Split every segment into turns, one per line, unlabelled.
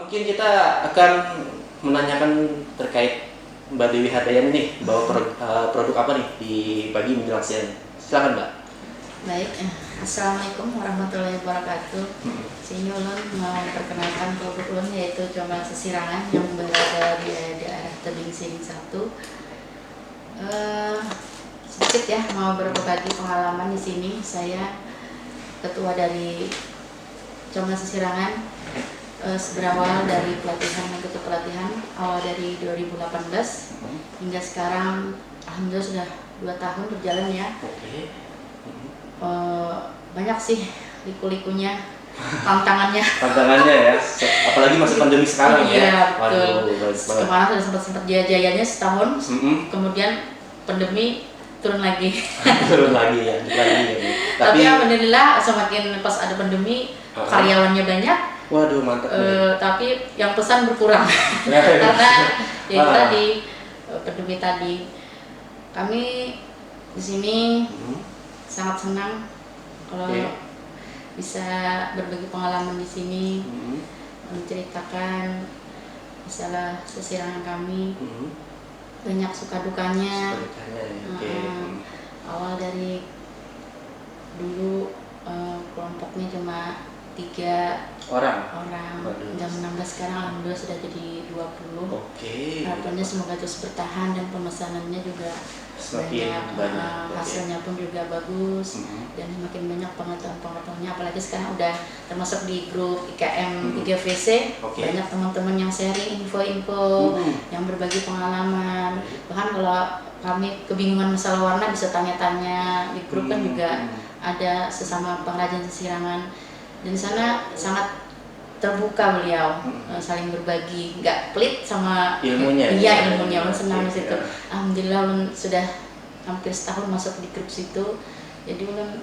Mungkin kita akan menanyakan terkait Mbak Dewi Hardayani nih, bawa produk apa nih di pagi menjelang siang. Silakan Mbak.
Baik, Assalamualaikum warahmatullahi wabarakatuh. Sini ulun mau memperkenalkan produk ulun yaitu Comel Sesirangan yang berada di daerah Tebing Siring 1. Sedikit ya mau berbagi pengalaman di sini. Saya ketua dari Comel Sesirangan. Berawal dari pelatihan mengikuti pelatihan awal dari 2018 hingga sekarang alhamdulillah sudah 2 tahun berjalan ya. Banyak sih liku-likunya, tantangannya
ya, apalagi masih pandemi sekarang ya.
Iya betul. Kemarin sudah sempat jaya-jayanya setahun, kemudian pandemi turun lagi.
turun lagi ya.
Tapi alhamdulillah semakin pas ada pandemi karyawannya banyak.
Waduh mantap.
Tapi yang pesan berkurang karena ya itu tadi pandemi tadi. Kami di sini sangat senang kalau bisa berbagi pengalaman di sini, menceritakan masalah sesirangan kami. Banyak suka dukanya. Awal dari dulu kelompoknya cuma 3 orang. Jam 16 sekarang alhamdulillah sudah jadi 20. Harapannya semoga terus bertahan dan pemesanannya juga banyak. Hasilnya pun juga bagus dan semakin banyak pengetahuan-pengetahuannya, apalagi sekarang udah termasuk di grup IKM 3VC. Banyak teman-teman yang sharing info-info, yang berbagi pengalaman. Bahkan kalau kami kebingungan masalah warna bisa tanya-tanya di grup kan juga ada sesama pengrajin sesirangan. Dan di sana sangat terbuka beliau, saling berbagi, nggak pelit sama
ilmunya.
Iya ilmunya, ulun senang di situ. Alhamdulillah ulun sudah hampir setahun masuk di grup situ, jadi ulun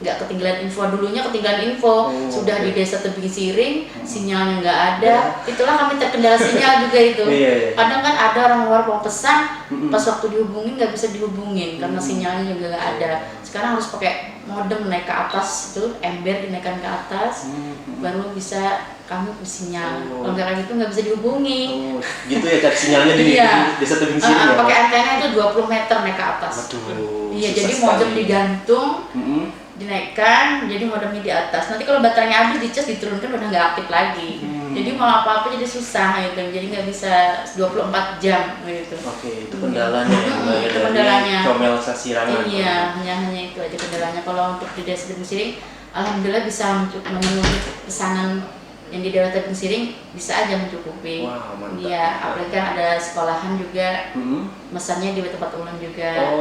nggak ketinggalan info. Dulunya ketinggalan info, sudah di desa Tebing Siring, sinyalnya nggak ada. Itulah kami terkendala sinyal juga itu. Kadang kan ada orang luar mau pesan, pas waktu dihubungin nggak bisa dihubungin karena sinyalnya juga nggak ada. Sekarang harus pakai modem naik ke atas, itu ember dinaikkan ke atas, baru bisa kami bersinyal. Kalau nggak kayak gitu nggak bisa dihubungi.
Gitu ya cari sinyalnya di desa Tebing Siring ya.
Pakai antena itu 20 meter naik ke atas. Iya, jadi modem digantung, dinaikkan, jadi modemnya di atas. Nanti kalau baterainya habis dicas diturunkan udah nggak aktif lagi. Jadi mau apa-apa jadi susah gitu. Jadi nggak bisa 24 jam gitu.
Itu kendalanya.
Itu kendalanya.
Comel Sesirangan.
Iya, hanya itu aja kendalanya. Kalau untuk di desa Tebing Siring, alhamdulillah bisa memenuhi pesanan yang di daerah Tebing Siring bisa aja mencukupi. Iya, apalagi kan ada sekolahan juga. Mesannya di tempat ulun juga.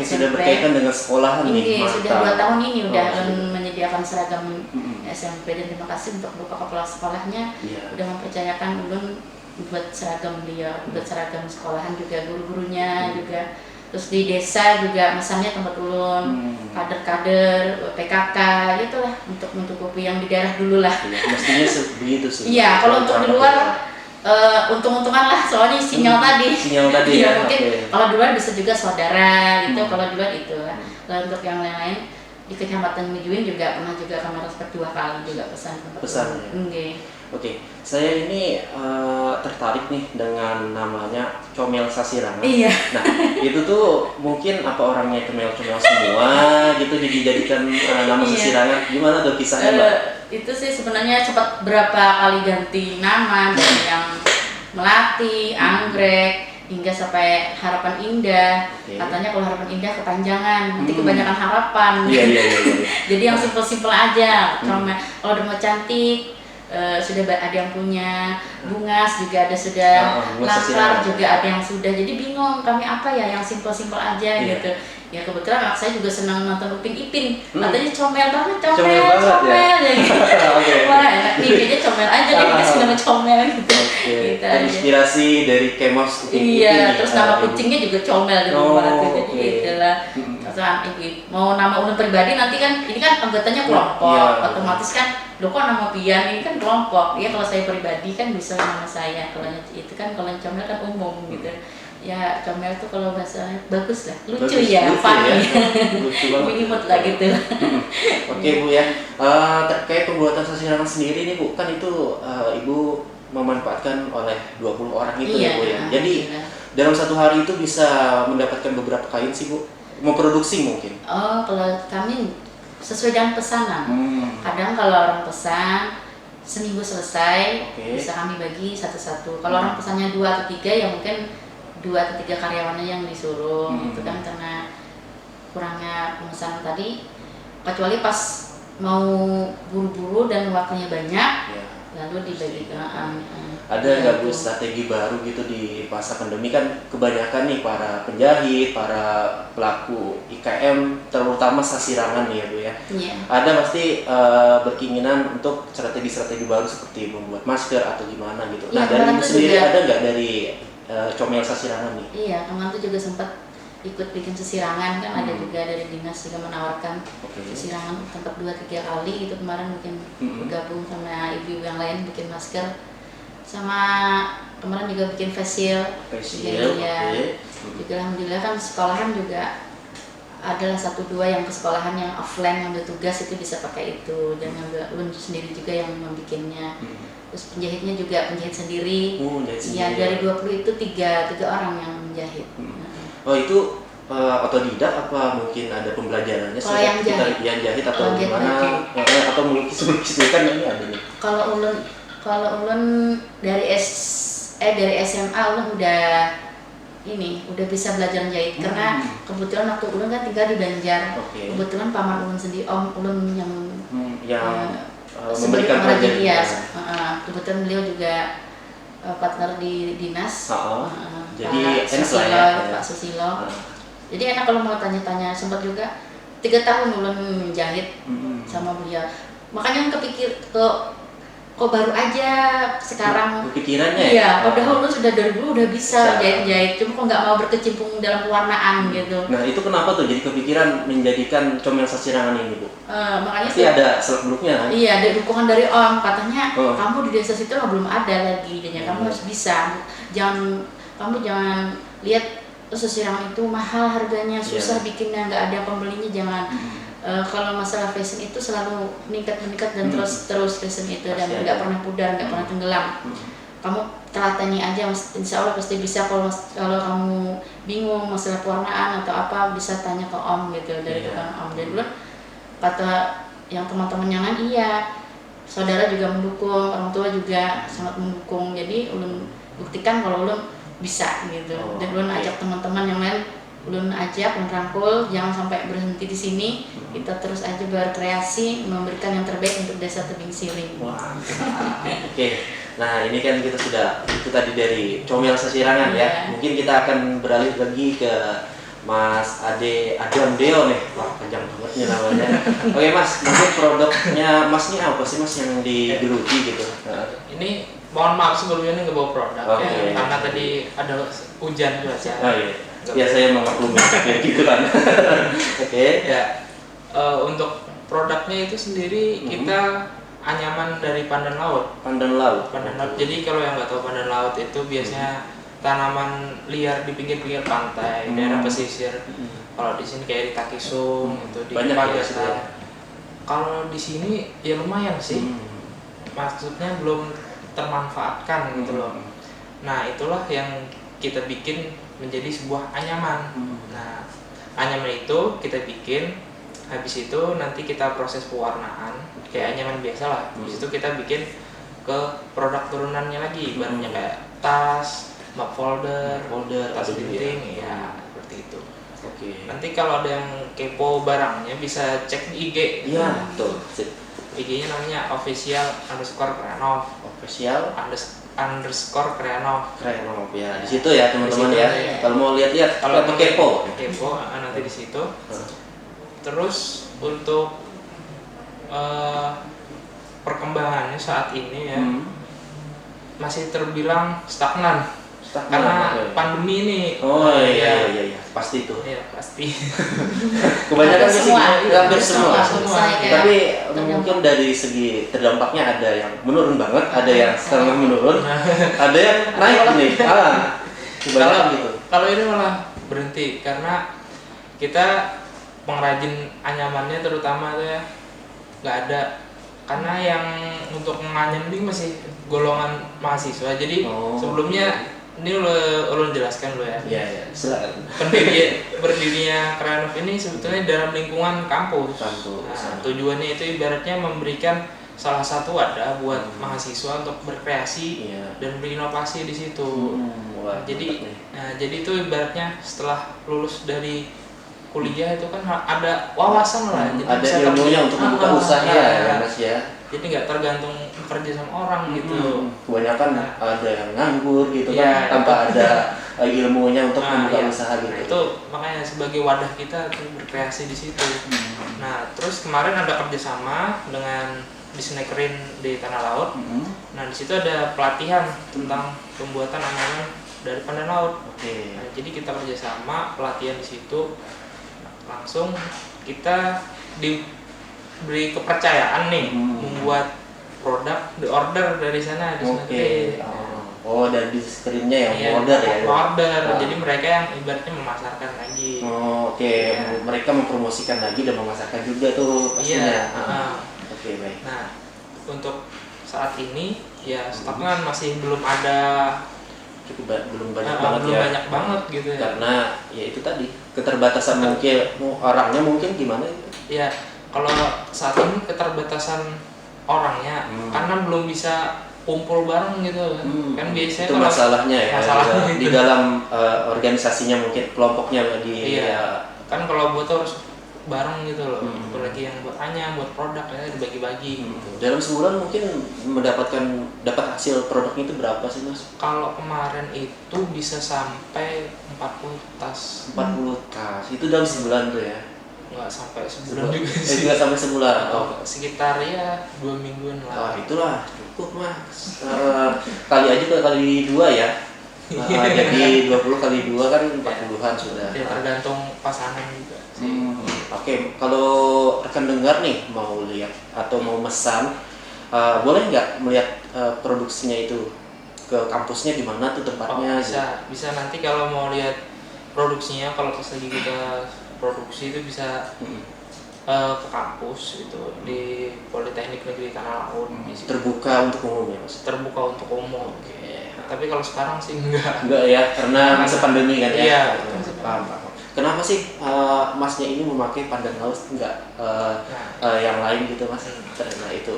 Sudah berkaitan dengan sekolahan nih.
Sudah 2 tahun ini udah menyediakan seragam SMP, dan terima kasih untuk Bapak Kepala Sekolahnya udah mempercayakan ulun buat seragam beliau, buat seragam sekolahan juga, guru-gurunya juga. Terus di desa juga mesannya tempat ulun, kader-kader, PKK, gitulah untuk mencukupi yang di daerah dulu lah.
Mestinya begitu sih.
Iya, kalau untuk di luar untung-untungan lah, soalnya sinyal tadi. Iya, mungkin kalau di luar bisa juga saudara gitu, kalau di luar itu lah. Lalu untuk yang lain-lain di Kecamatan Mejuin juga pernah juga kami respect 2 kali juga pesan.
Saya ini tertarik nih dengan namanya Comel Sesirangan.
Iya.
Nah, itu tuh mungkin apa orangnya comel-comel semua gitu dijadikan nama Sesirangan. Gimana tuh kisahnya, Mbak?
Itu sih sebenarnya sempat berapa kali ganti nama dari yang Melati, Anggrek, hingga sampai Harapan Indah. Katanya kalau Harapan Indah kepanjangan, nanti kebanyakan harapan. Jadi yang simpel-simpel aja. Kalau udah mau cantik, sudah ada yang punya. Bungas juga ada sudah, Langkar juga ada yang sudah. Jadi bingung kami apa ya, yang simpel-simpel aja gitu. Ya kebetulan anak saya juga senang nonton Upin Ipin. Katanya comel banget ya gitu. Wah enak nih, kayaknya comel aja deh, dikasih nama comel gitu.
Inspirasi dari Kemos Upin Ipin.
Iya, terus nama kucingnya juga comel di rumah gitu. Jadi itulah. Mau nama ulun pribadi nanti kan, ini kan anggotanya kelompok, otomatis kan loh kok nama Pian, ini kan kelompok. Ya kalau saya pribadi kan bisa nama saya, kalau itu kan kalau comel kan umum gitu. ya comel itu kalau bahasanya bagus lah, lucu
Bagus,
ya,
lucu
fun
ya.
ya.
Lucu banget.
Minimut lah gitu.
Oke Bu ya, terkait pembuatan sasirangan sendiri nih Bu, kan itu Ibu memanfaatkan oleh 20 orang itu ya Bu ya. Jadi dalam satu hari itu bisa mendapatkan beberapa kain sih Bu? Memproduksi mungkin?
Oh, kalau kami sesuai dengan pesanan. Kadang kalau orang pesan seminggu selesai, bisa kami bagi satu-satu. Kalau orang pesannya 2 atau 3 ya mungkin 2 atau 3 karyawannya yang disuruh. Itu kan karena kurangnya pemesanan tadi. Kecuali pas mau buru-buru dan waktunya banyak, lalu dibagi ke
ada nggak Bu strategi baru gitu di masa pandemi? Kan kebanyakan nih para penjahit, para pelaku IKM, terutama sasirangan nih ya Bu ya. Ada pasti berkeinginan untuk strategi-strategi baru seperti membuat masker atau gimana gitu. Nah dari Ibu sendiri ada nggak dari comel sasirangan nih? Iya,
kemarin tuh juga sempat ikut bikin sesirangan kan, ada juga dari dinas juga menawarkan sesirangan tempat 2-3 kali itu kemarin mungkin bergabung sama ibu-ibu yang lain bikin masker, sama kemarin juga bikin face shield ya. Juga alhamdulillah kan sekolahan juga adalah 1-2 yang ke sekolahan yang offline ngambil tugas itu bisa pakai itu, dan ngambil sendiri juga yang membikinnya. Terus penjahitnya juga penjahit sendiri. Ya dari 20 itu 3 orang yang menjahit.
Oh itu otodidak apa mungkin ada pembelajarannya sih? Yang jahit atau gimana? Atau melukis kan ini ada nih.
Kalau ulun dari SMA ulun udah bisa belajar jahit karena kebetulan waktu ulun kan tinggal di Banjar. Kebetulan paman ulun sendiri ulun yang
memberikan pelajaran
dia. Kebetulan beliau juga partner di dinas.
Jadi
Pak Susilo. Jadi enak kalau mau tanya-tanya, sempat juga 3 tahun ulun menjahit sama beliau. Makanya kepikir kok baru aja sekarang
kepikirannya
ya? Padahal ulun sudah dari dulu udah bisa jahit-jahit, cuma kok nggak mau berkecimpung dalam pewarnaan gitu.
Nah itu kenapa tuh jadi kepikiran menjadikan comel sasirangan ini Bu?
Makanya
pasti ada seluk-beluknya kan?
Iya, ada dukungan dari Om, katanya kamu di desa situ belum ada lagi, kamu harus bisa. Kamu jangan lihat sasirangan itu mahal harganya, susah bikinnya, nggak ada pembelinya, jangan. Kalau masalah fashion itu selalu meningkat dan terus fashion itu, dan nggak pernah pudar, nggak pernah tenggelam. Kamu telatani aja, insya Allah pasti bisa. Kalau kamu bingung masalah pewarnaan atau apa, bisa tanya ke Om gitu, dari tukang Om. Dan dulu kata yang teman-teman yang lain, saudara juga mendukung, orang tua juga sangat mendukung. Jadi ulun buktikan kalau ulun bisa gitu. Dan ulun ajak teman-teman yang lain, ulun rangkul, jangan sampai berhenti di sini. Kita terus aja berkreasi, memberikan yang terbaik untuk Desa Tebing Siring.
Nah ini kan kita sudah itu tadi dari comel sasirangan ya. Mungkin kita akan beralih lagi ke Mas Ade Adondeo nih. Wah panjang banget nih namanya. Oke Mas, mungkin produknya Mas ini apa sih Mas yang digeluti gitu?
Ini mohon maaf sebelumnya ini nggak bawa produk karena tadi ada hujan cuaca.
Ya saya memaklumi kayak gitu kan.
Untuk produknya itu sendiri kita anyaman dari pandan laut.
Pandan laut.
Jadi kalau yang nggak tahu pandan laut itu biasanya tanaman liar di pinggir-pinggir pantai, daerah pesisir. Kalau di sini kayak di Takisung, itu di Pagasa. Kalau di sini ya lumayan sih. Maksudnya belum termanfaatkan gitu loh. Nah itulah yang kita bikin menjadi sebuah anyaman. Nah anyaman itu kita bikin, habis itu nanti kita proses pewarnaan kayak anyaman biasa lah. Habis itu kita bikin ke produk turunannya lagi, barunya kayak tas, map folder, tas penting ya seperti itu. Nanti kalau ada yang kepo barangnya bisa cek di IG.
Iya betul.
IG-nya namanya official_Krenov.
Krenov ya. Di situ ya teman-teman ya. Kalau mau lihat-lihat, kalau kepo
nanti di situ. Terus untuk perkembangannya saat ini ya masih terbilang stagnan. Karena pandemi ini.
Iya, pasti itu.
Iya, pasti.
Kebanyakan sih hampir semua. Tapi
ya.
mungkin dari segi terdampaknya ada yang menurun banget, ada yang setengah menurun, ada yang naik nih. Kebanyakan gitu.
Kalau ini malah berhenti karena kita pengrajin anyamannya terutama tuh ya nggak ada, karena yang untuk menganyam ini masih golongan mahasiswa. Jadi sebelumnya ini ulun jelaskan lo ya.
Iya, silakan.
Berdirinya Kranov ini sebetulnya dalam lingkungan kampus. Nah, tujuannya itu ibaratnya memberikan salah satu wadah buat mahasiswa untuk berkreasi dan berinovasi di situ. Jadi itu ibaratnya setelah lulus dari kuliah itu kan ada wawasan lah. Jadi
ada ilmunya untuk membuka usaha ya, Mas ya.
Jadi nggak tergantung kerja sama orang gitu.
Kebanyakan ada yang nganggur gitu kan, tanpa ada ilmunya untuk membuka usaha gitu.
Itu makanya sebagai wadah kita tuh berkreasi di situ. Nah, terus kemarin ada kerjasama dengan Disneykerin di Tanah Laut. Nah, di situ ada pelatihan tentang pembuatan anyaman dari pandan laut. Nah, jadi kita kerjasama pelatihan di situ, langsung kita diberi kepercayaan nih membuat produk, di order dari sana Disneykerin.
Dari Disneykerin-nya yang order ya.
Order. Jadi mereka yang ibaratnya memasarkan lagi.
Mereka mempromosikan lagi dan memasarkan juga tuh pastinya. Baik.
Nah, untuk saat ini ya stok kan masih belum ada,
belum banyak banget
gitu ya.
Karena ya itu tadi keterbatasan mungkin orangnya mungkin gimana itu.
Ya, kalau saat ini keterbatasan orangnya karena belum bisa kumpul bareng gitu kan biasanya
itu masalahnya ya di dalam organisasinya mungkin kelompoknya
kan kalau buat harus bareng gitu loh, apalagi yang buat anyam, buat produk ya dibagi-bagi gitu.
Dalam sebulan mungkin dapat hasil produknya itu berapa sih Mas?
Kalau kemarin itu bisa sampai 40 tas.
40 tas itu dalam sebulan tuh ya?
Nggak sampai sebulan juga sih.
Nggak sampai sebulan?
Sekitar ya 2 mingguan lah.
Itulah cukup Mas. Kali aja kali 2 ya. Jadi 20 kali 2 kan 40-an sudah.
Ya tergantung pasangan juga sih.
Kalau rekan dengar nih mau lihat atau mau mesan, boleh nggak melihat produksinya itu ke kampusnya di mana tuh tempatnya?
Bisa nanti kalau mau lihat produksinya, kalau pas lagi kita produksi itu bisa ke kampus itu di Politeknik Negeri Tanah Laut.
Terbuka untuk umum ya Mas?
Terbuka untuk umum. Tapi kalau sekarang sih
enggak ya, karena masa pandemi kan ya.
Iya.
Paham. Kenapa sih Masnya ini memakai pandan laut enggak yang lain gitu Mas? Karena itu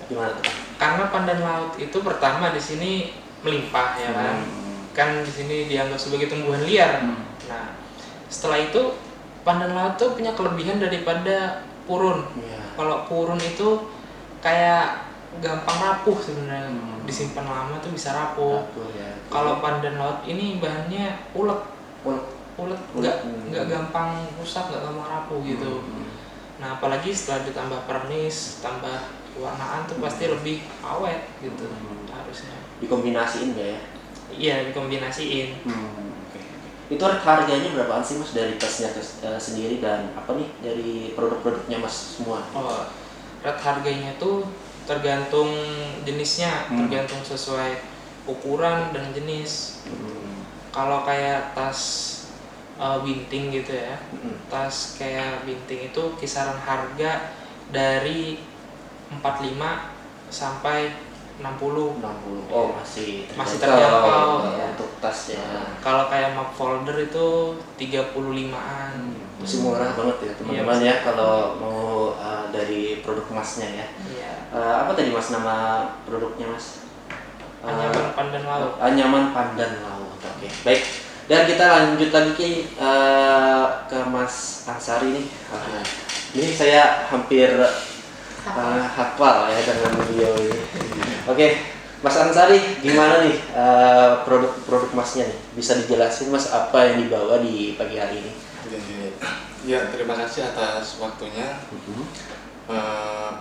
gimana tuh?
Karena pandan laut itu pertama di sini melimpah ya kan. Kan di sini dianggap sebagai tumbuhan liar. Nah, setelah itu pandan laut tuh punya kelebihan daripada purun. Kalau purun itu kayak gampang rapuh sebenarnya. Disimpan lama tuh bisa rapuh. Kalau pandan laut ini bahannya ulet, nggak gampang rusak, nggak gampang rapuh gitu. Nah, apalagi setelah ditambah pernis, tambah warnaan tuh pasti lebih awet gitu harusnya.
Dikombinasiin ya?
Iya, dikombinasiin.
Itu harganya berapaan sih Mas dari tasnya sendiri dan apa nih dari produk-produknya Mas semua?
Rate harganya tuh tergantung jenisnya, tergantung sesuai ukuran dan jenis. Kalau kayak tas binting gitu ya, tas kayak binting itu kisaran harga dari 45 sampai 60. Masih terjangkau ya.
Untuk tasnya.
Kalau kayak map folder itu 35-an.
Masih murah banget ya teman-teman ya kalau mau dari produk Masnya ya. Apa tadi Mas nama produknya Mas?
Anyaman pandan laut.
Anyaman pandan laut. Oke. Baik. Dan kita lanjut lagi ke Mas Ansari nih. Ini saya hampir hafal ya dengan beliau ini. Oke, Mas Ansari, gimana nih produk Masnya nih? Bisa dijelasin Mas apa yang dibawa di pagi hari ini?
Ya, terima kasih atas waktunya.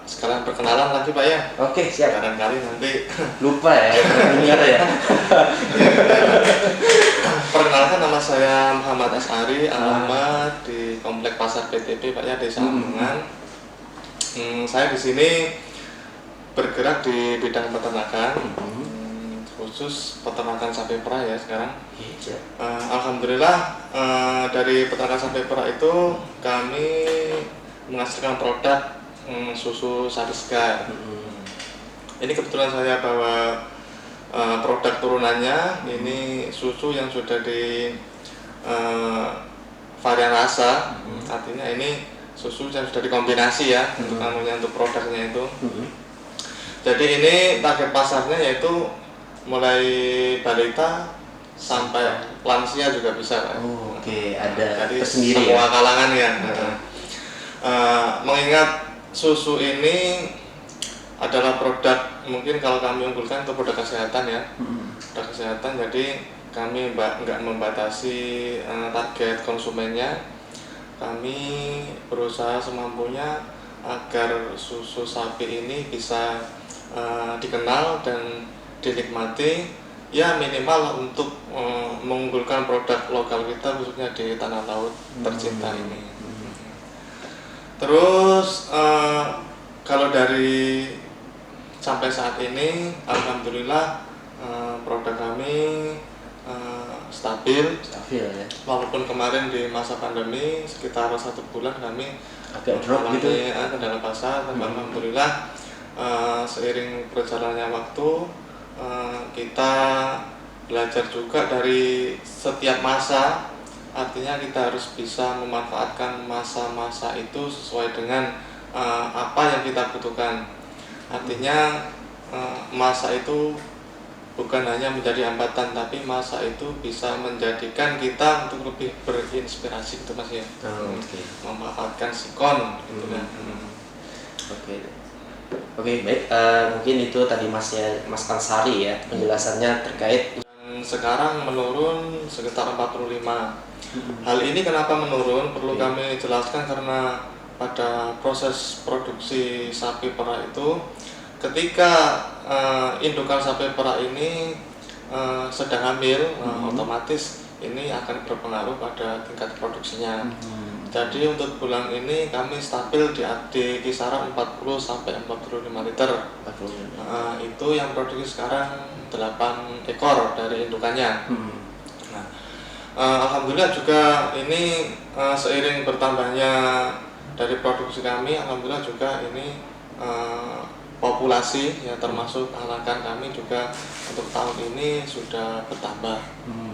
Sekalian perkenalan lagi Pak ya.
Oke, siap.
Barangkali nanti
lupa ya. Ini ada ya.
Perkenalkan, nama saya Muhammad Asari, alamat di Komplek Pasar PTP Pak ya, Desa Ambungan. Saya di sini bergerak di bidang peternakan, khusus peternakan sapi perah ya sekarang. Alhamdulillah dari peternakan sapi perah itu kami menghasilkan produk susu sapi segar. Ini kebetulan saya bawa produk turunannya, ini susu yang sudah di varian rasa, artinya ini susu yang sudah dikombinasi ya untuk produknya itu. Jadi ini target pasarnya yaitu mulai balita sampai lansia juga bisa.
Oke, ada
jadi
tersendiri
semua
ya?
kalangan ya. Mengingat susu ini adalah produk, mungkin kalau kami unggulkan itu produk kesehatan ya, produk kesehatan. Jadi kami nggak membatasi target konsumennya. Kami berusaha semampunya agar susu sapi ini bisa dikenal dan dinikmati, ya minimal untuk mengunggulkan produk lokal kita khususnya di tanah laut tercinta ini. Terus kalau dari sampai saat ini alhamdulillah produk kami stabil
ya.
Walaupun kemarin di masa pandemi sekitar 1 bulan kami
agak drop gitu
kendala pasar, tapi alhamdulillah seiring berjalannya waktu kita belajar juga dari setiap masa, artinya kita harus bisa memanfaatkan masa-masa itu sesuai dengan apa yang kita butuhkan. Artinya masa itu bukan hanya menjadi hambatan, tapi masa itu bisa menjadikan kita untuk lebih berinspirasi gitu Mas ya. Memanfaatkan sikon gitu kan.
Oke, baik. Mungkin itu tadi Mas Ansari ya penjelasannya terkait.
Dan sekarang menurun sekitar 45. Hal ini kenapa menurun? Perlu kami jelaskan karena pada proses produksi sapi perah itu, ketika indukan sapi perah ini sedang hamil, otomatis ini akan berpengaruh pada tingkat produksinya. Jadi untuk bulan ini kami stabil di kisaran 40 sampai 45 liter. Itu yang produksi sekarang 8 ekor dari indukannya. Alhamdulillah juga ini seiring bertambahnya dari produksi kami, alhamdulillah juga ini populasi ya, termasuk anakan kami juga untuk tahun ini sudah bertambah.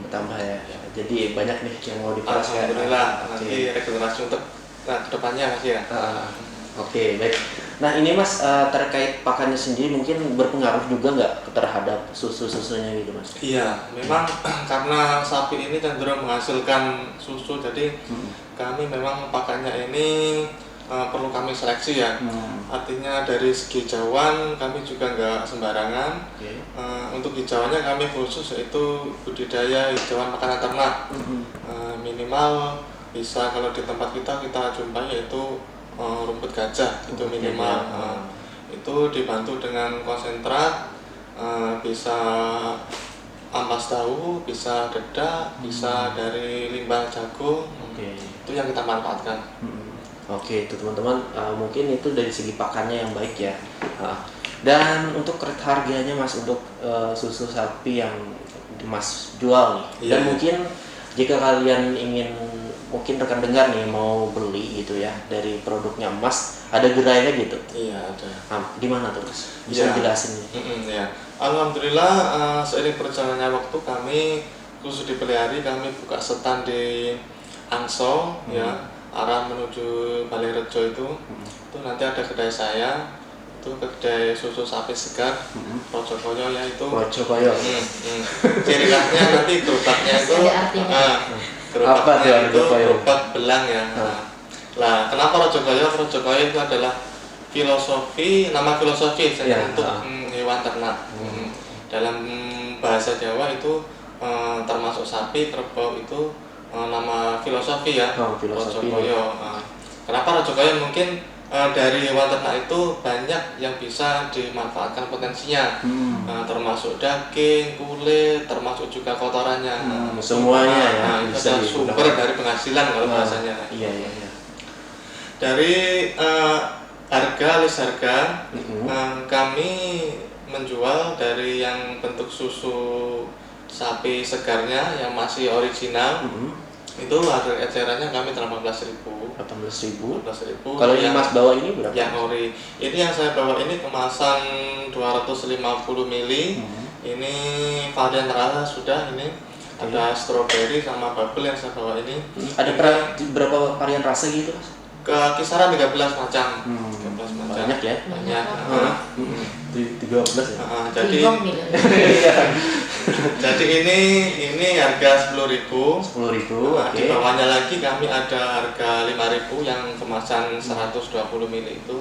Bertambah ya. Jadi banyak nih yang mau diperas.
Alhamdulillah. Nanti regenerasi untuk kedepannya Mas ya.
Oke, baik. Nah ini Mas terkait pakannya sendiri mungkin berpengaruh juga nggak terhadap susunya gitu Mas?
Iya, memang karena sapi ini cenderung menghasilkan susu, jadi kami memang pakannya ini perlu kami seleksi ya. Artinya dari segi hijauan kami juga nggak sembarangan. Untuk hijauannya kami khusus yaitu budidaya hijauan makanan ternak. Minimal bisa kalau di tempat kita jumpai yaitu rumput gajah itu minimal. Itu dibantu dengan konsentrat, bisa ampas tahu, bisa dedak, bisa dari limbah jagung. Itu yang kita manfaatkan.
Oke, itu teman-teman, mungkin itu dari segi pakannya yang baik ya. Dan untuk harganya Mas untuk susu sapi yang Mas jual nih, dan mungkin jika kalian ingin, mungkin rekan dengar nih mau beli gitu ya dari produknya Mas, ada gerainya gitu?
Iya ada.
Di mana tuh Mas? Bisa jelasin nih?
Ya. Alhamdulillah seiring perjalanannya waktu kami khusus di Peliari kami buka stand di Angsol ya, arah menuju Balairejo itu nanti ada kedai saya, itu kedai susu sapi segar Rojokoyo ya itu.
Rojokoyo.
Ciri khasnya nanti gerobaknya itu gerobaknya itu gerobak belang ya. Lah kenapa Rojokoyo? Rojokoyo itu adalah nama filosofi untuk hewan ternak. Dalam bahasa Jawa itu termasuk sapi, kerbau itu nama filosofi ya. Rojokoyo. Kenapa Rojokoyo? Mungkin dari hewan ternak itu banyak yang bisa dimanfaatkan potensinya, termasuk daging, kulit, termasuk juga kotorannya.
Semuanya ya.
Itu adalah sumber dari penghasilan kalau bahasanya.
Iya.
Dari list harga, kami menjual dari yang bentuk susu sapi segarnya yang masih original. Itu harga ecerannya kami 18.000.
18.000.
Kalau
yang Mas bawa ini berapa?
Yang ori. Ini yang saya bawa ini kemasan 250 ml. Ini varian rasa sudah ini. Ada strawberry sama bubble yang saya bawa ini.
Ada berapa varian rasa gitu, Mas?
Kisaran 13 macam. 13 macam.
Banyak ya?
Banyak.
13 ya.
Jadi ini harga 10.000.
10.000.
Di bawahnya lagi kami ada harga 5.000 yang kemasan 120 ml itu.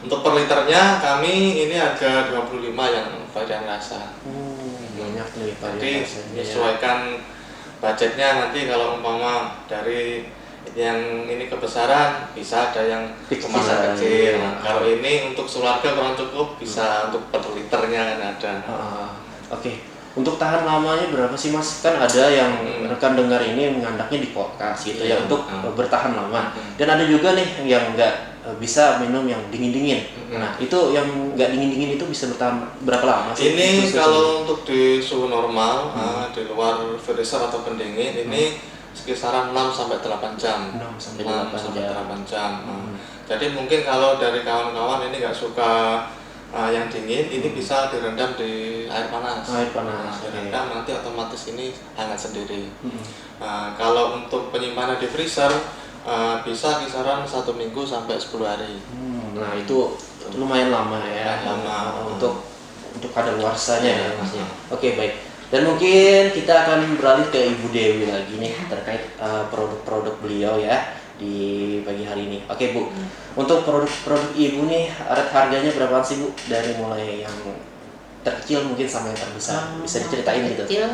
Untuk per liternya kami ini harga 25 yang varian rasa.
Banyak nih varian.
Jadi menyesuaikan budgetnya nanti kalau umpama dari yang ini kebesaran bisa ada yang kemasan kecil. Kalau ini untuk sekeluarga kurang cukup bisa untuk per liternya kan ada.
Oke. Untuk tahan lamanya berapa sih, Mas? Kan ada yang rekan dengar ini mengandaknya di kulkas gitu ya untuk bertahan lama. Dan ada juga nih yang enggak bisa minum yang dingin-dingin. Nah, itu yang enggak dingin-dingin itu bisa bertahan berapa lama sih?
Ini kalau untuk di suhu normal, di luar freezer atau pendingin ini sekisaran 6 sampai 8 jam.
6 sampai 8 jam.
Jadi mungkin kalau dari kawan-kawan ini nggak suka yang dingin, ini bisa direndam di air panas. Direndam nanti otomatis ini hangat sendiri. Kalau untuk penyimpanan di freezer bisa kisaran 1 minggu sampai 10 hari.
Nah itu lumayan lama ya. Untuk kadaluarsanya ya, Mas. Oke, baik. Dan mungkin kita akan beralih ke Ibu Dewi lagi nih terkait produk-produk beliau ya di pagi hari ini. Oke, Bu. Untuk produk Ibu nih, harganya berapaan sih, Bu? Dari mulai yang terkecil mungkin sampai yang terbesar. Bisa diceritain gitu.
Kecil.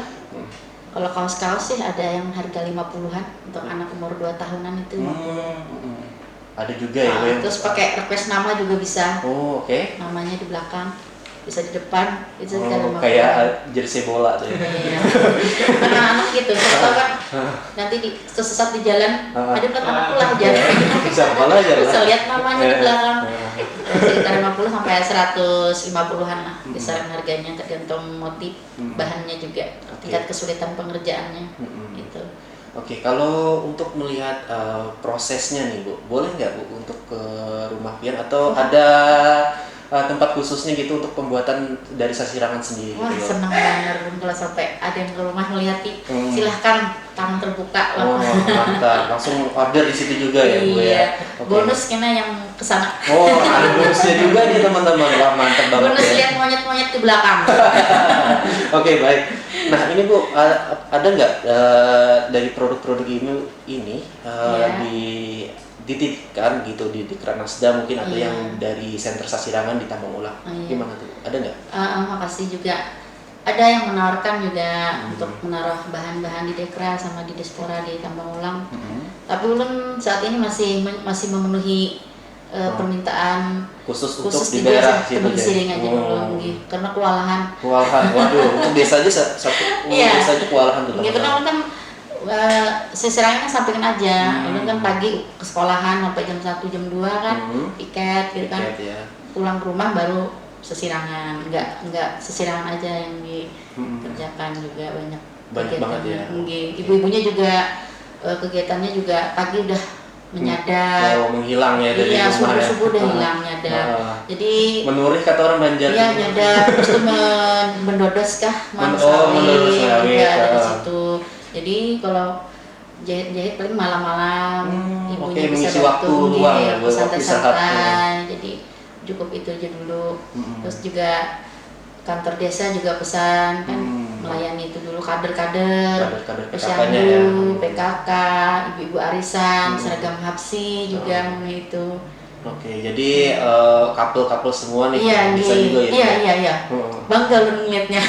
Kalau kaos-kaos sih ada yang harga 50-an untuk anak umur 2 tahunan itu.
Ada juga ya.
Terus pakai request nama juga bisa.
Oke.
Namanya di belakang. Bisa di depan itu
kayak jersey bola tuh ya.
Anak-anak gitu, kan nanti tersesat di jalan, ada kan anakku lah jalan. Bisa lihat namanya di belakang. Sekitar 50 sampai 150-an lah kisaran harganya, tergantung motif, bahannya juga, tingkat kesulitan pengerjaannya gitu.
Oke, kalau untuk melihat prosesnya nih, Bu, boleh nggak, Bu, untuk ke rumah pian atau ada tempat khususnya gitu untuk pembuatan dari sasirangan sendiri?
Wah, gitu. Senang banget kalau sampai ada yang ke rumah melihat, silahkan tangan terbuka.
Mantap, langsung order di situ juga ya, Bu ya.
Bonus kena yang kesana.
Ada bonusnya juga nih teman-teman. Wah, mantap banget.
Bonus lihat monyet-monyet di belakang.
Oke, baik. Nah ini, Bu, ada nggak dari produk-produk ini dititipkan gitu di Kranasda mungkin atau yang dari Senter Sasirangan di Tambang Ulang? Gimana tuh? Ada nggak?
Makasih juga. Ada yang menawarkan juga untuk menaruh bahan-bahan di Dekra sama di Dispora di Tambang Ulang. Tapi ulun saat ini masih memenuhi permintaan khusus di daerah situ aja dulu, karena kewalahan.
Waduh, itu biasanya biasanya kewalahan tuh.
Gitu kan sisirangnya sampingin aja. Ini kan pagi ke sekolahan sampai jam 1 jam 2 kan, piket gitu kan. Pulang ke rumah baru sesirangan, enggak sesirangan aja yang dikerjakan juga banyak
banget ya.
Ibu-ibunya juga kegiatannya juga pagi udah menyadap.
Menghilang ya dari rumah ya.
Subuh udah hilang nyadap. Jadi
menurih kata orang Banjar.
Iya, nyadap. Terus tuh mendodos kah?
Mendodos sawit.
Ada di situ. Jadi kalau jahit paling malam-malam, ibunya bisa
mengisi waktu luang ya,
santai-santai. Jadi cukup itu aja dulu. Terus juga kantor desa juga pesan kan melayani itu dulu kader-kader Posyandu, PKK, ibu-ibu arisan, seragam hapsi juga itu.
Oke, jadi couple semua nih bisa juga ya?
Iya. Bangga lu ngeliatnya.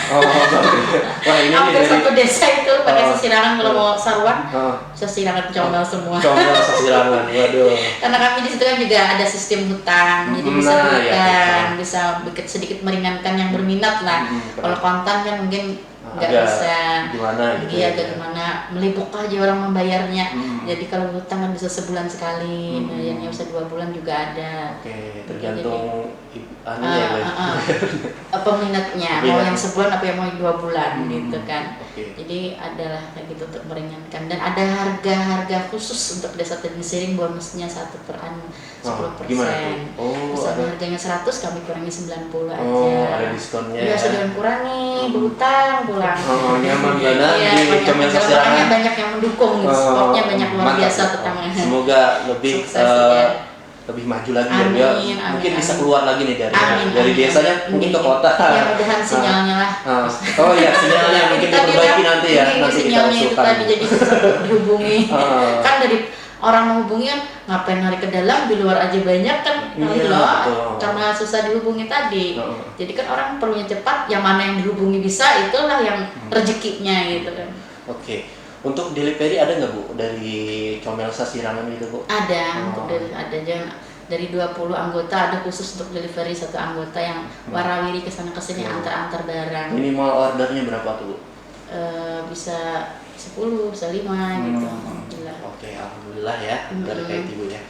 Wah, ini
hampir satu desa itu pakai sesirangan kalau mau saruan, sesirangan comel semua.
Comel sesirangan, waduh.
Karena kami di situ kan juga ada sistem hutang, jadi bisa bisa sedikit meringankan yang berminat lah. Kalau kontan kan mungkin nggak bisa
gimana gitu
gimana melibuk aja orang membayarnya. Jadi kalau hutang kan bisa sebulan sekali, bayarnya bisa 2 bulan juga ada.
Oke, tergantung
peminatnya mau yang sebulan apa yang mau 2 bulan gitu kan. Jadi adalah kayak gitu untuk meringankan, dan ada harga khusus untuk desa Tebing Siring, bonusnya 1 per anu 10%. Misalnya harganya 100 kami kurangi 90 aja.
Ada diskonnya.
Iya, sudah kurangi, berhutang pulang.
Nyaman banget di Comel Sasirangan.
Banyak yang mendukung, supportnya banyak luar biasa tetangga.
Semoga lebih maju lagi ya. Mungkin bisa keluar lagi nih dari desanya mungkin ke kota.
Ya mudahan sinyalnya lah.
Sinyalnya mungkin diperbaiki nanti ya. Nanti
sinyalnya itu tadi jadi susah dihubungi. Kan dari orang menghubungi kan ngapain narik ke dalam, di luar aja banyak kan. Karena susah dihubungi tadi. Jadi kan orang perlunya cepat, yang mana yang dihubungi bisa itulah yang rezekinya gitu kan.
Untuk delivery ada nggak Bu dari Comel Sasirangan gitu Bu?
Ada, ada dari 20 anggota ada khusus untuk delivery 1 anggota yang warawiri kesana kesini antar barang.
Minimal ordernya berapa tuh Bu?
Bisa 10, bisa 5 gitu. Alhamdulillah.
Alhamdulillah ya dari kayak itu ya.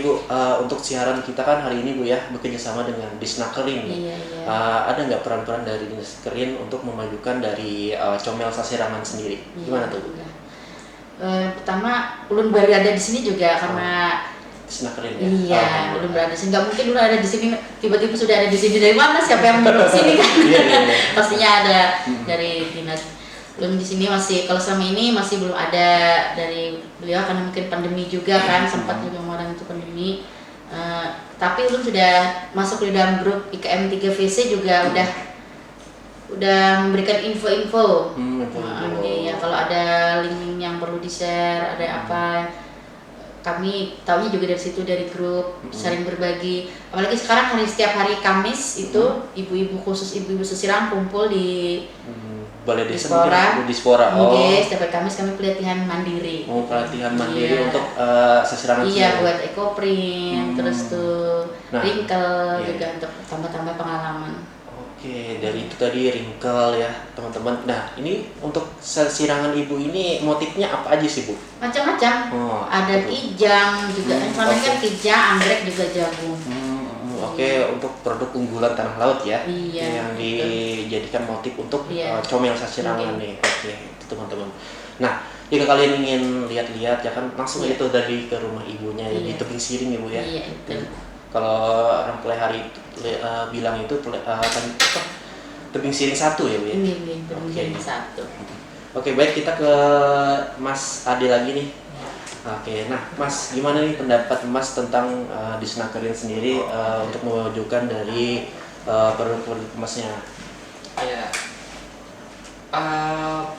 Bu, untuk siaran kita kan hari ini Bu ya bekerja sama dengan Disnakerin. Ada nggak peran-peran dari Disnakerin untuk memajukan dari Comel Sasirangan sendiri? Gimana tuh Bu?
Pertama ulun baru ada di sini juga karena
Disnakerin ya.
Iya, ulun berada di sini. Nggak mungkin ulun ada di sini tiba-tiba sudah ada di sini, dari mana? Siapa yang baru di sini kan? Pastinya ada dari dinas. Ulun di sini masih, kalau selama ini masih belum ada dari beliau karena mungkin pandemi juga kan, sempat juga kemarin itu pandemi. Tapi ulun sudah masuk di dalam grup IKM 3VC juga udah memberikan info-info. Ya, kalau ada link yang perlu di-share, ada apa, kami tahunya juga dari situ, dari grup, saling berbagi. Apalagi sekarang setiap hari Kamis itu ibu-ibu Sasirangan kumpul di
Balai Desa
Dispora. Setiap hari Kamis kami pelatihan mandiri.
Pelatihan mandiri untuk Sasirangan.
Buat ekoprint, terus tuh wrinkle juga untuk tambah-tambah pengalaman.
Dari itu tadi wrinkle ya teman-teman. Nah ini untuk Sasirangan Ibu ini motifnya apa aja sih Bu?
Macam-macam. Ada kijang juga, namanya kan kijang, anggrek juga jagung.
Untuk produk unggulan tanah laut ya, yang dijadikan motif untuk Comel Sasirangan nih. Itu teman-teman. Nah jika kalian ingin lihat-lihat ya kan langsung itu dari ke rumah ibunya ya, di Tebing Siring ya Bu ya. Kalau orang pelihara itu bilang itu Tebing Siring 1 ya Bu ya?
Tebing Siring 1.
Baik, kita ke Mas Ade lagi nih. Nah Mas, gimana nih pendapat Mas tentang Disnakerin sendiri untuk memajukan dari produk-produk Masnya?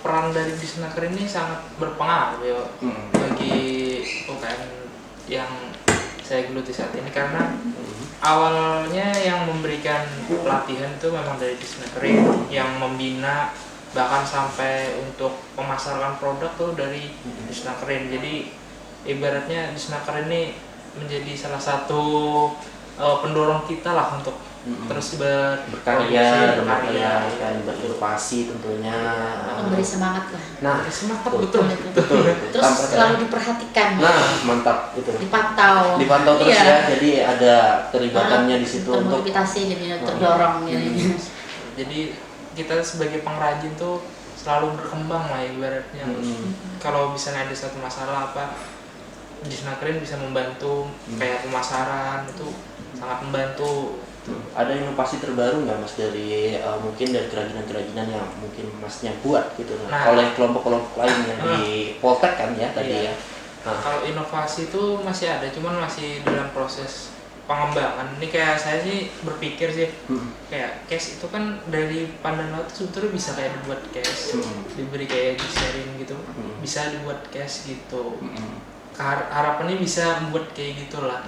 Peran dari Disnakerin ini sangat berpengaruh ya bagi UKM yang saya geluti saat ini, karena awalnya yang memberikan pelatihan itu memang dari Disnakerin, yang membina bahkan sampai untuk pemasaran produk tuh dari Disnakerin. Jadi ibaratnya Disnakerin ini menjadi salah satu pendorong kita lah untuk terus
berkarya, berinovasi tentunya,
memberi semangat lah.
Memberi semangat betul.
Terus selalu diperhatikan.
Mantap itu.
Dipantau
terus ya. Jadi ada terlibatannya di situ untuk
motivasi, jadi terdorong gitu.
Jadi kita sebagai pengrajin tuh selalu berkembang lah ibaratnya. Kalau misalnya ada satu masalah Disnakerin bisa membantu, kayak pemasaran itu sangat membantu.
Ada inovasi terbaru nggak Mas dari mungkin dari kerajinan-kerajinan yang mungkin Masnya buat gitu oleh kelompok-kelompok lain yang di Poltek kan ya tadi ya?
Kalau inovasi itu masih ada, cuman masih dalam proses pengembangan. Ini kayak saya sih berpikir sih kayak case itu kan dari pandan laut sebetulnya bisa kayak dibuat case, diberi kayak di-sharing gitu, bisa dibuat case gitu. Harapannya bisa membuat kayak gitulah.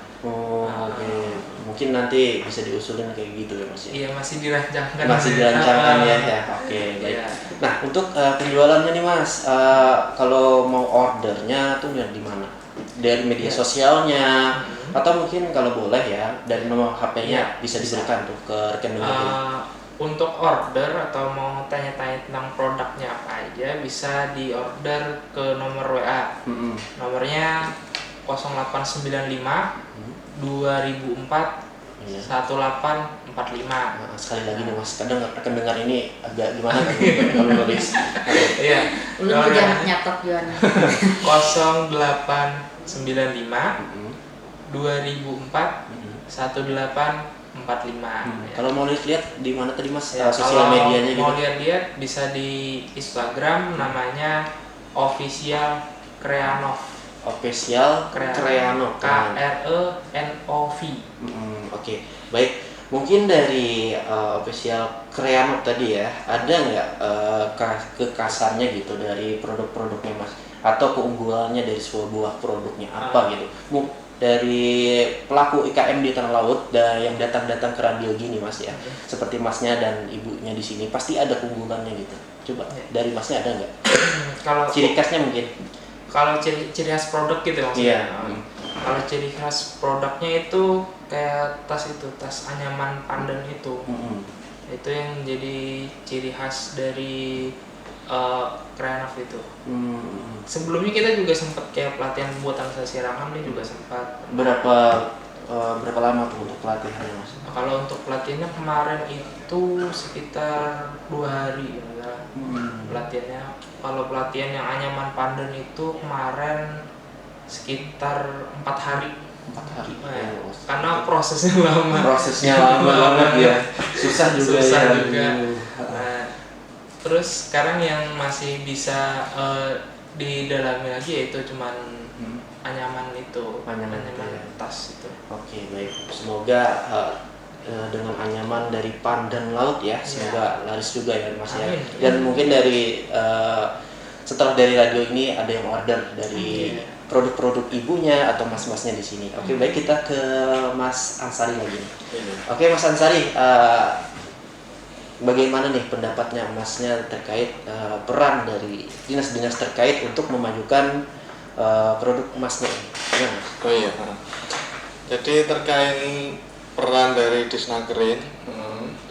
Mungkin nanti bisa diusulin kayak gitu ya Mas ya?
Iya, masih dirancangkan.
Ya. Baik. Nah untuk penjualannya nih Mas, kalau mau ordernya tuh dari mana? Dari media sosialnya atau mungkin kalau boleh ya dari nomor HP-nya bisa diberikan tuh ke rekening
Untuk order atau mau tanya-tanya tentang produknya apa aja bisa di order ke nomor WA. Nomornya 0895 2004
Iya.
1845.
Nah, sekali lagi nih Mas, kadang akan dengar ini agak gimana kan kalau nulis.
Iya.
Lu jangan nyatet Yohana.
0895 2004 1845. Ya.
Kalau mau lihat di mana tadi Mas,
ya,
sosial medianya gitu?
Mau lihat bisa di Instagram, namanya Official Kreanov.
Official Kreanov.
KRENOV.
Oke, baik. Mungkin dari Official Kreanov tadi ya, ada nggak kekasannya gitu dari produk-produknya Mas? Atau keunggulannya dari sebuah produknya apa gitu? Dari pelaku IKM di Tanah Laut yang datang-datang ke radio gini Mas ya, seperti Masnya dan ibunya di sini, pasti ada keunggulannya gitu. Coba dari Masnya ada nggak?
Kalau
ciri khasnya mungkin?
Kalau ciri khas produk gitu maksudnya.
Iya.
Kalau ciri khas produknya itu kayak tas anyaman pandan itu. Itu yang jadi ciri khas dari Kreanov itu. Sebelumnya kita juga sempat kayak pelatihan buatan sasirangan, dia juga sempat.
Berapa lama tuh untuk pelatihannya Mas?
Kalau untuk pelatihannya kemarin itu sekitar 2 hari ya. Pelatihannya. Kalau pelatihan yang anyaman pandan itu kemarin sekitar 4 hari.
4 hari.
Karena prosesnya lama.
Prosesnya lama banget ya. Susah juga.
Nah, terus sekarang yang masih bisa didalami lagi yaitu cuman anyaman tas itu. Oke,
baik. Semoga dengan anyaman dari pandan laut ya, semoga laris juga ya Mas ya. Dan mungkin dari setelah dari radio ini ada yang order dari produk-produk ibunya atau mas-masnya di sini. Oke, baik, kita ke Mas Ansari lagi. Oke, Mas Ansari, bagaimana nih pendapatnya Masnya terkait peran dari dinas-dinas terkait untuk memajukan produk Masnya ini?
Oh iya. Jadi terkait peran dari Disnakerin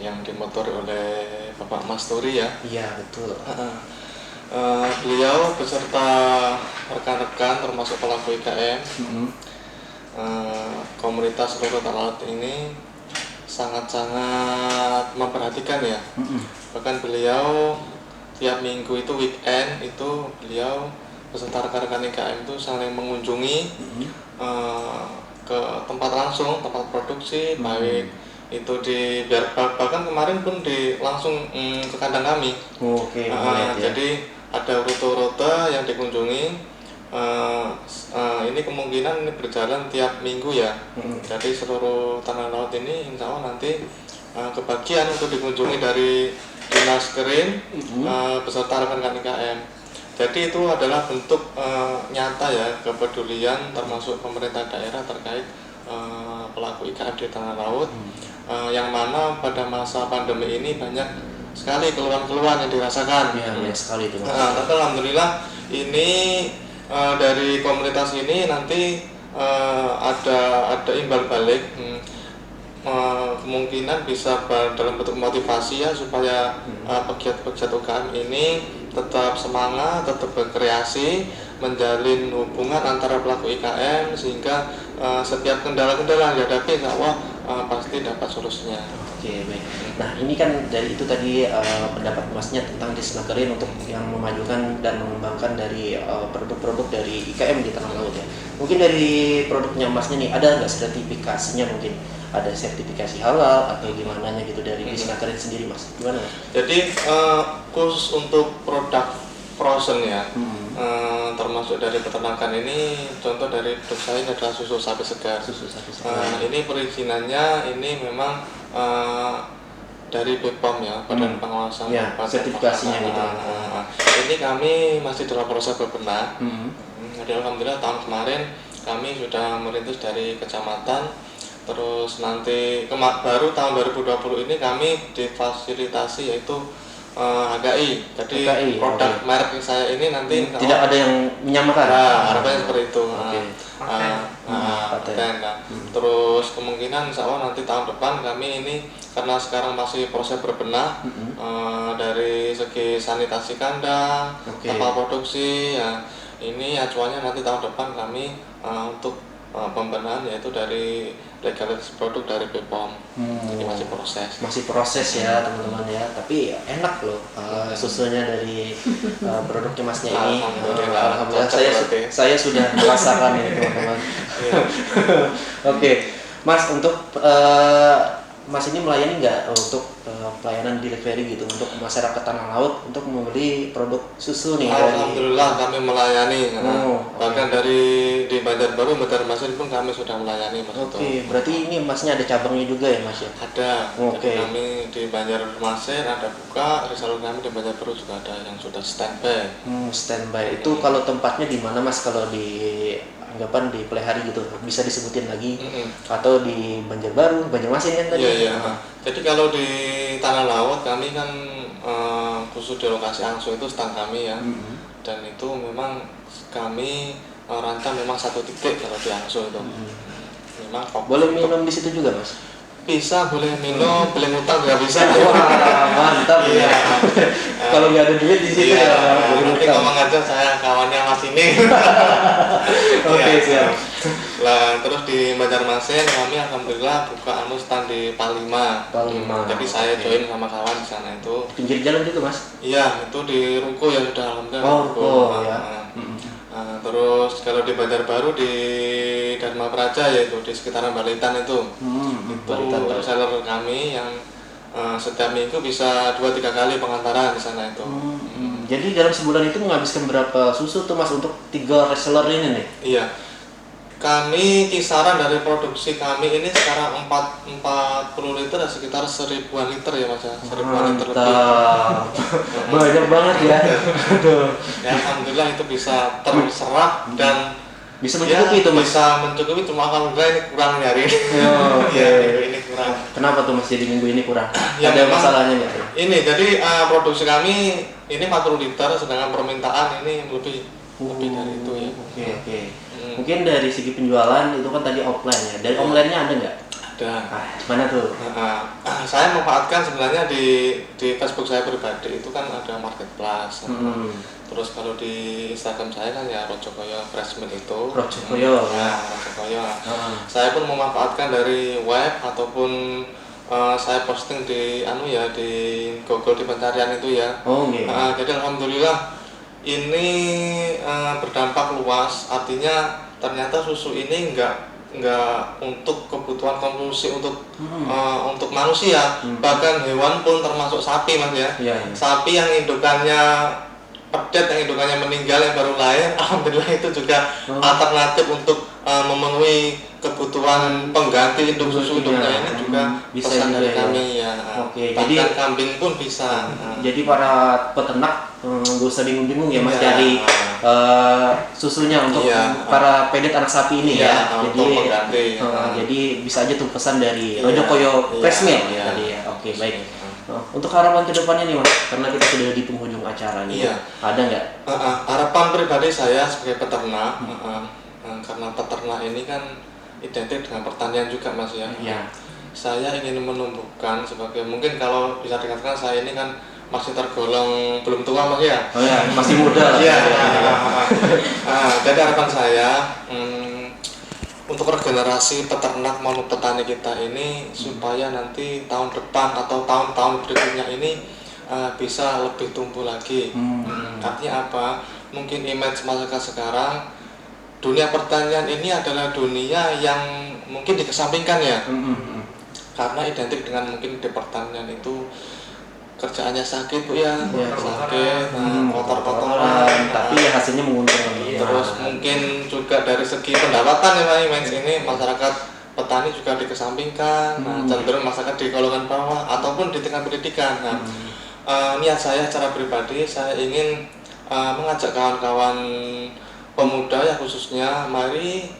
yang dimotori oleh Bapak Mas Turi ya.
Iya, betul.
Beliau beserta rekan-rekan termasuk pelaku IKM komunitas seluruh Tanah Laut ini sangat-sangat memperhatikan ya. Bahkan beliau tiap minggu itu weekend itu beliau beserta rekan-rekan IKM itu saling mengunjungi ke tempat langsung, tempat produksi, baik itu bahkan kemarin pun langsung ke kandang kami. Jadi ada rute-rute yang dikunjungi. Ini kemungkinan ini berjalan tiap minggu ya. Jadi seluruh Tanah Laut ini insya Allah nanti kebagian untuk dikunjungi dari Dinas Kerin beserta rekan-rekan IKM. Jadi itu adalah bentuk nyata ya kepedulian termasuk pemerintah daerah terkait pelaku IKM di Tanah Laut, yang mana pada masa pandemi ini banyak sekali keluhan-keluhan yang dirasakan.
Banyak sekali itu.
Tapi alhamdulillah ini dari komunitas ini nanti ada imbal balik, kemungkinan bisa dalam bentuk motivasi ya supaya pegiat-pegiat UKM ini tetap semangat, tetap berkreasi, menjalin hubungan antara pelaku IKM sehingga setiap kendala-kendala yang dihadapi insya Allah pasti dapat solusinya.
Oke, baik. Nah, ini kan dari itu tadi pendapat Masnya tentang Disnakerin untuk yang memajukan dan mengembangkan dari produk-produk dari IKM di Tanah Laut ya. Mungkin dari produknya Masnya nih ada nggak sertifikasinya, mungkin ada sertifikasi halal atau gimana gitu dari Disnakerin sendiri Mas? Gimana Mas?
Jadi khusus untuk produk frozen ya, termasuk dari peternakan ini, contoh dari produk saya adalah susu sapi segar. Ini perizinannya ini memang dari BPOM ya, Badan Pengawasan
sertifikasinya gitu.
Ini kami masih dalam proses berbenah. Jadi alhamdulillah tahun kemarin kami sudah merintis dari kecamatan, terus nanti baru tahun 2020 ini kami difasilitasi yaitu HKI. Jadi produk merek saya ini nanti
tidak ada yang menyamakan.
Harapannya seperti itu. Paten. Terus kemungkinan insya Allah nanti tahun depan kami ini karena sekarang masih proses berbenah dari segi sanitasi kandang, kapal produksi ya. Ini acuannya nanti tahun depan kami untuk pembenahan yaitu dari legalitas produk dari BPOM. Jadi masih proses
ya teman-teman ya, tapi enak loh susunya dari produknya Masnya ini. Alhamdulillah saya sudah merasakan ya teman-teman. Oke, Mas, untuk Mas ini melayani nggak untuk pelayanan delivery gitu untuk masyarakat tanah laut untuk membeli produk susu nih?
Alhamdulillah kami melayani. Bahkan dari di Banjarbaru, Banjarmasin pun kami sudah melayani.
Oke, berarti ini Masnya ada cabangnya juga ya Mas ya?
Ada. Jadi kami di Banjarmasin ada buka, reseller kami di Banjarbaru juga ada yang sudah standby.
Standby itu kalau tempatnya di mana Mas, kalau di anggapan di Pelihari gitu, bisa disebutin lagi atau di Banjarbaru, Banjarmasin kan tadi?
Iya. Jadi kalau di tanah laut kami kan khusus di lokasi Angso itu stand kami ya, dan itu memang kami rancang memang satu titik kalau di Angso itu. Memang
boleh minum di situ juga Mas?
Bisa, boleh minum, boleh ngutang nggak bisa.
Wah, mantap ya. Kalau nggak ada duit di situ ya,
nanti ngomong aja saya kawannya Mas ini.
Oke, siap.
Lah terus di Banjarmasin kami alhamdulillah buka stand di Palima. Jadi saya join sama kawan di sana itu.
Pinggir jalan juga Mas?
Iya, itu di ruko ya sudah alhamdulillah.
Ruko ya.
Terus kalau di Banjarbaru di Dharma Praja yaitu di sekitaran Balitan itu reseller kami yang setiap minggu bisa 2-3 kali pengantaran di sana itu.
Jadi dalam sebulan itu menghabiskan berapa susu tuh Mas untuk 3 reseller ini nih?
Iya. Kami kisaran dari produksi kami ini sekarang 40 liter sekitar 1000-an liter ya Mas ya. 1000-an liter lebih.
Banyak banget ya.
Ya alhamdulillah itu bisa terserap dan
bisa mencukupi itu Mas.
Bisa mencukupi, cuma alhamdulillah ini kurang nyari.
Iya,
ini kurang.
Kenapa tuh Mas jadi minggu ini kurang?
Ya,
ada masalahnya nggak?
Ini jadi produksi kami ini 40 liter sedangkan permintaan ini lebih dari itu ya.
Oke. Mungkin dari segi penjualan itu kan tadi offline ya. Dari online-nya ada nggak?
Ada.
Mana tuh?
Saya memanfaatkan sebenarnya di Facebook saya pribadi itu kan ada marketplace. Terus kalau di Instagram saya kan ya Rojokoyo Fresh Milk itu.
Rojokoyo.
Rojokoyo. Saya pun memanfaatkan dari web ataupun saya posting di di Google di pencarian itu ya. Jadi alhamdulillah ini berdampak luas, artinya ternyata susu ini enggak untuk kebutuhan konsumsi untuk manusia, bahkan hewan pun termasuk sapi Mas ya. Sapi yang indukannya pedet, yang indukannya meninggal, yang baru lahir, alhamdulillah itu juga alternatif untuk memenuhi kebutuhan pengganti induk susu induknya ini juga
bisa
pesan dari
ya.
kami ya. Bahkan kambing pun bisa.
Jadi para peternak nggak usah bingung-bingung ya Mas cari susunya untuk para pedet anak sapi ini ya. Jadi bisa aja tuh pesan dari Rojokoyo Fresh Milk tadi ya. Oke, baik. Untuk harapan kedepannya nih Mas, karena kita sudah di penghujung acara nih, ada nggak?
Harapan pribadi saya sebagai peternak, karena peternak ini kan identik dengan pertanian juga Mas ya. Saya ingin menumbuhkan sebagai, mungkin kalau bisa dikatakan saya ini kan masih tergolong belum tua Mas ya.
Masih muda lah.
Jadi harapan saya untuk regenerasi peternak maupun petani kita ini supaya nanti tahun depan atau tahun-tahun berikutnya ini bisa lebih tumbuh lagi. Artinya apa? Mungkin image masyarakat sekarang dunia pertanian ini adalah dunia yang mungkin dikesampingkan ya. Karena identik dengan mungkin di pertanian itu kerjaannya sakit Bu ya, sakit, kotor-kotoran,
tapi ya hasilnya menguntungkan.
Terus mungkin juga dari segi pendapatan ya Pak Imens ini masyarakat petani juga dikesampingkan, cenderung masyarakat di golongan bawah ataupun di tengah pendidikan. Niat saya secara pribadi saya ingin mengajak kawan-kawan pemuda ya khususnya, mari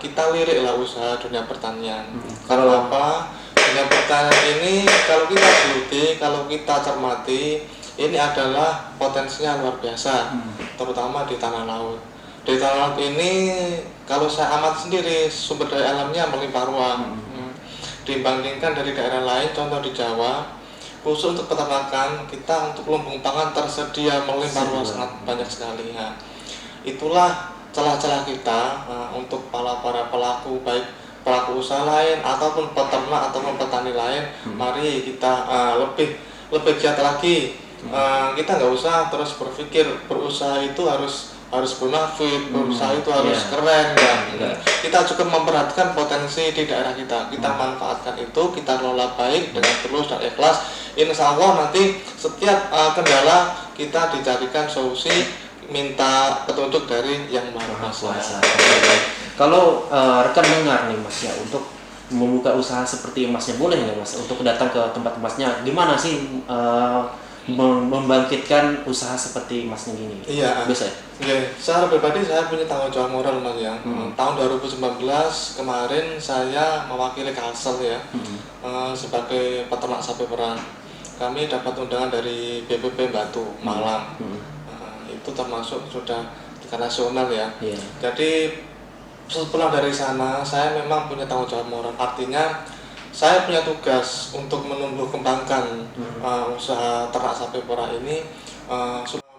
kita liriklah usaha dunia pertanian. Karena apa? Dunia pertanian ini kalau kita geluti, kalau kita cermati, ini adalah potensinya luar biasa, terutama di tanah laut. Di tanah laut ini kalau saya amati sendiri sumber daya alamnya melimpah ruah. Dibandingkan dari daerah lain, contoh di Jawa, khusus untuk peternakan kita untuk lumbung pangan tersedia melimpah ruah sangat banyak sekali. Itulah celah-celah kita untuk para pelaku baik pelaku usaha lain ataupun peternak ataupun petani lain, mari kita lebih giat lagi. Kita nggak usah terus berpikir berusaha itu harus bonafit, berusaha itu harus keren ya. Kita cukup memperhatikan potensi di daerah kita manfaatkan itu, kita kelola baik dengan tulus dan ikhlas. Insya Allah nanti setiap kendala kita dicarikan solusi, minta petunjuk dari Yang Maha Kuasa.
Kalau rekan dengar nih Mas ya, untuk membuka usaha seperti Masnya, boleh nggak Mas untuk datang ke tempat Masnya? Gimana sih membangkitkan usaha seperti Masnya gini?
Iya.
Bisa ya?
Iya. Secara pribadi saya punya tanggung jawab moral Mas ya. Tahun 2019 kemarin saya mewakili Kalsel ya, sebagai peternak sapi perah. Kami dapat undangan dari BPP Batu Malang. Itu termasuk sudah tingkat nasional ya. Jadi setelah dari sana saya memang punya tanggung jawab moral, artinya saya punya tugas untuk menumbuh kembangkan usaha ternak sapi perah ini.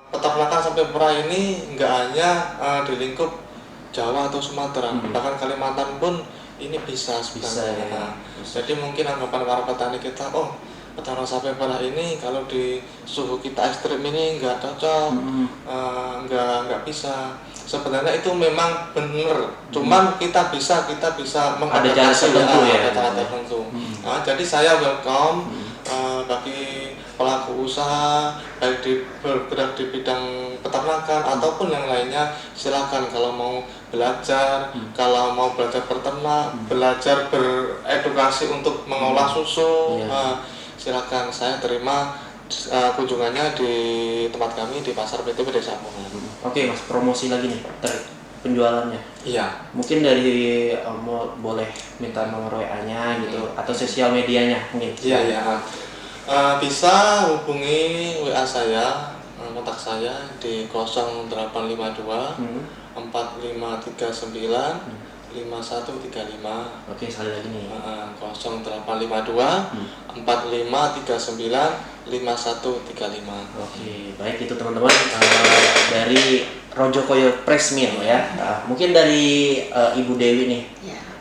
Peternakan sapi perah ini nggak hanya di lingkup Jawa atau Sumatera, bahkan Kalimantan pun ini bisa sebenarnya. Jadi mungkin anggapan para petani kita, peternak sapi perah ini kalau di suhu kita ekstrim ini nggak cocok, nggak bisa. Sebenarnya itu memang benar, cuman kita bisa
mengadaptasi
ada cara tertentu. Jadi saya welcome bagi pelaku usaha baik bergerak di bidang peternakan ataupun yang lainnya, silakan kalau mau belajar, kalau mau belajar berternak, belajar beredukasi untuk mengolah susu, silakan, saya terima kunjungannya di tempat kami di Pasar PTP Desa Amongan.
Oke Mas, promosi lagi nih penjualannya.
Iya.
Mungkin dari boleh minta nomor WA-nya gitu atau sosial medianya mungkin.
Iya. Bisa hubungi WA saya, kontak saya di 0852 4539 5135.
Oke, sekali lagi nih.
0852 4539 5135.
Oke, baik itu teman-teman dari Rojokoyo Press Mill ya. Mungkin dari Ibu Dewi nih.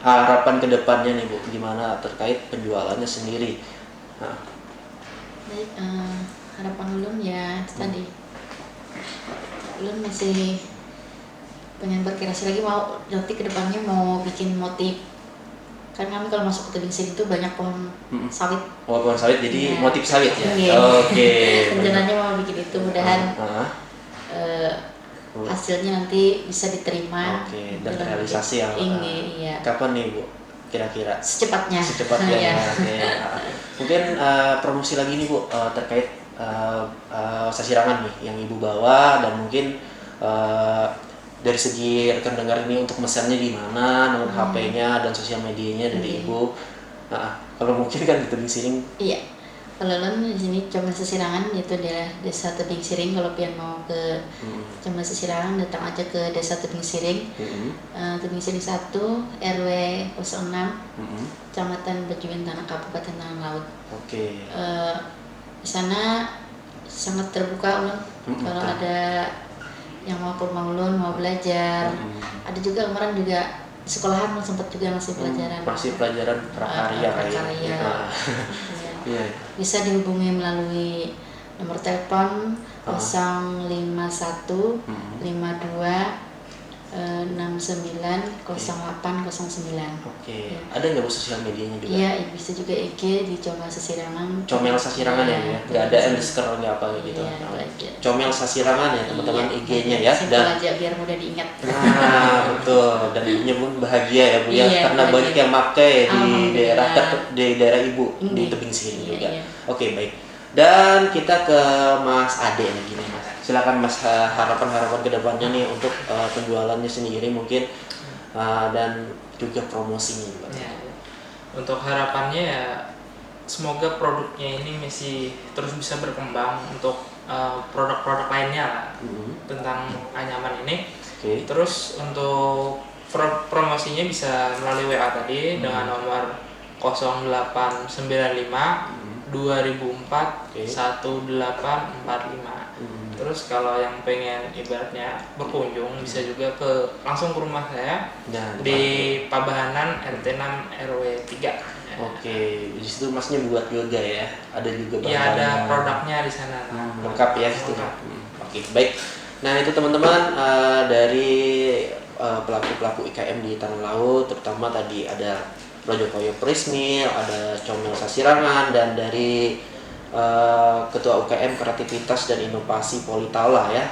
Harapan kedepannya nih Bu, gimana terkait penjualannya sendiri?
Baik, harapan ulun ya tadi. Ulun masih pengen berkreasi lagi, mau nanti kedepannya mau bikin motif, kan kami kalau masuk ke tebing sini itu banyak pohon sawit.
Pohon sawit, jadi motif sawit ya.
Oke. Rencananya mau bikin itu, mudahan hasilnya nanti bisa diterima.
Oke, dan realisasi yang kapan nih Bu? Kira-kira?
Secepatnya.
Ya. Mungkin promosi lagi nih Bu terkait sasirangan nih yang Ibu bawa, dan mungkin dari segi rekan dengar ini untuk mesennya di mana, nomor HP-nya dan sosial medianya dari Ibu. Kalau mungkin kan di Tebing Siring.
Iya. Kalau di sini Comal Sasirangan, yaitu daerah Desa Tebing Siring. Kalau pian mau ke Comal Sasirangan, datang aja ke Desa Tebing Siring. Tebing Siring 1 RW 06, Kecamatan Bejuin Tanah, Kabupaten Tanah Laut.
Oke.
Di sana sangat terbuka ulun. Kalau ada yang mau ke rumah ulun, mau belajar. Ada juga kemarin juga di sekolahan sempat juga masih pelajaran.
Masih pelajaran prakarya.
Bisa dihubungi melalui nomor telepon 051 52 69 0809.
Oke. Ada nggak Bu sosial medianya juga?
Iya, bisa juga IG di Comel Sasirangan.
Comel Sasirangan ya, nggak ada underscore nggak apa gitu. Comel Sasirangan ya teman-teman, IG-nya ya.
Dan aja biar mudah diingat.
Nah betul, dan ibunya pun bahagia ya Bu ya, karena banyak yang pakai di daerah Ibu di Tebing Siring juga. Oke, baik. Dan kita ke Mas Ade nih, gini Mas. Silakan Mas, harapan-harapan kedepannya nih untuk penjualannya sendiri mungkin, dan juga promosinya juga.
Untuk harapannya ya semoga produknya ini masih terus bisa berkembang untuk produk-produk lainnya lah tentang anyaman ini. Terus untuk promosinya bisa melalui WA tadi dengan nomor 0895 2004 1845. Terus kalau yang pengen ibaratnya berkunjung bisa juga langsung ke rumah saya di Pabahanan RT 6 RW 3.
Oke, di situ masnya buat yoga ya? Ada juga bahan.
Iya, ada produknya di sana.
Lengkap ya situ. Oke, baik. Nah itu teman-teman dari pelaku-pelaku IKM di Tanah Laut, terutama tadi ada Projokoyo Prismil, ada Comel Sasirangan, dan dari Ketua UKM Kreativitas dan Inovasi Politaula ya.